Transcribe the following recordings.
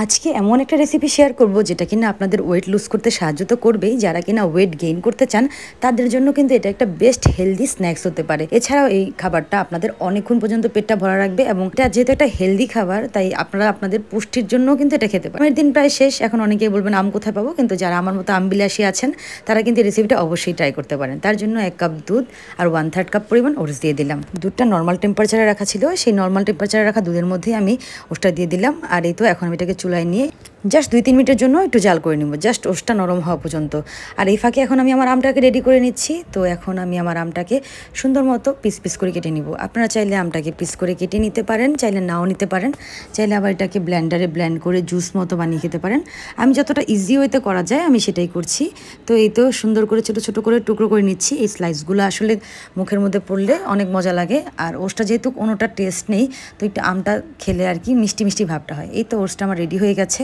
আজকে এমন একটা রেসিপি শেয়ার করব যেটা কিনা আপনাদের ওয়েট লুজ করতে সাহায্য তো করবেই, যারা কিনা ওয়েট গেইন করতে চান তাদের জন্য কিন্তু এটা একটা বেস্ট হেলদি স্ন্যাক্স হতে পারে। এছাড়াও এই খাবারটা আপনাদের অনেকক্ষণ পর্যন্ত পেটটা ভরা রাখবে এবং এটা যেহেতু একটা হেলদি খাবার তাই আপনারা আপনাদের পুষ্টির জন্য কিন্তু এটা খেতে পারেন। দিন প্রায় শেষ, এখন অনেকেই বলবেন আম কোথায় পাবো, কিন্তু যারা আমার মতো আমবিলাসী আছেন তারা কিন্তু রেসিপিটা অবশ্যই ট্রাই করতে পারেন। তার জন্য 1 কাপ দুধ আর 1/3 কাপ পরিমাণ ওটস দিয়ে দিলাম। দুধটা নর্মাল টেম্পারেচারে রাখা ছিল, সেই নর্মাল টেম্পারেচারে রাখা দুধের মধ্যেই আমি ওটসটা দিয়ে দিলাম। আর এই তো এখন আমি এটাকে চুলায় নিয়ে জাস্ট 2-3 মিনিটের জন্য একটু জাল করে নিব, জাস্ট ওটসটা নরম হওয়া পর্যন্ত। আর এই ফাঁকে এখন আমি আমার আমটাকে রেডি করে নিচ্ছি। তো এখন আমি আমার আমটাকে সুন্দর মতো পিস পিস করে কেটে নিব। আপনারা চাইলে আমটাকে পিস করে কেটে নিতে পারেন, চাইলে নাও নিতে পারেন, চাইলে আবার এটাকে ব্লেন্ডারে ব্লেন্ড করে জুস মতো বানিয়ে খেতে পারেন। আমি যতটা ইজি ওয়েতে করা যায় আমি সেটাই করছি। তো এই তো সুন্দর করে ছোটো ছোটো করে টুকরো করে নিচ্ছি। এই স্লাইসগুলো আসলে মুখের মধ্যে পড়লে অনেক মজা লাগে। আর ওটসটা যেহেতু কোনোটা টেস্ট নেই, তো একটু আমটা খেলে আর কি মিষ্টি মিষ্টি ভাবটা হয়। এই তো ওটসটা আমার রেডি হয়ে গেছে,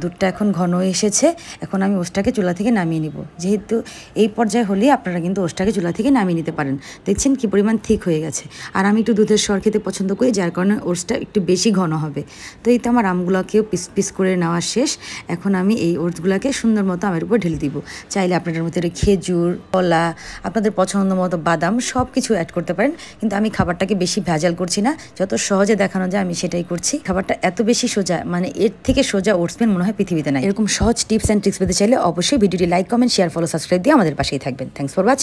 দুধটা এখন ঘন হয়ে এসেছে। এখন আমি ওটসটাকে চুলা থেকে নামিয়ে নিব। যেহেতু এই পর্যায়ে হলেই আপনারা কিন্তু ওটসটাকে চুলা থেকে নামিয়ে নিতে পারেন। দেখছেন কি পরিমাণ ঠিক হয়ে গেছে। আর আমি একটু দুধের স্বর খেতে পছন্দ করি, যার কারণে ওটসটা একটু বেশি ঘন হবে। তো এই তো আমার আমগুলোকেও পিস পিস করে নেওয়া শেষ। এখন আমি এই ওটসগুলোকে সুন্দর মতো আমের উপর ঢেলে দিব। চাইলে আপনাদের মধ্যে খেজুর, কলা, আপনাদের পছন্দ মতো বাদাম সব কিছু অ্যাড করতে পারেন। কিন্তু আমি খাবারটাকে বেশি ভেজাল করছি না, যত সহজে দেখানো যায় আমি সেটাই করছি। খাবারটা এত বেশি সোজা, মানে এর থেকে সোজা ওটসম্যান মনে হয় পৃথিবীতে নাই। এরকম সহজ টিপস অ্যান্ড ট্রিক্স পেতে চাইলে অবশ্যই ভিডিওটি like, comment, share, follow, subscribe দিয়ে আমাদের পাশেই থাকবেন। Thanks for watching.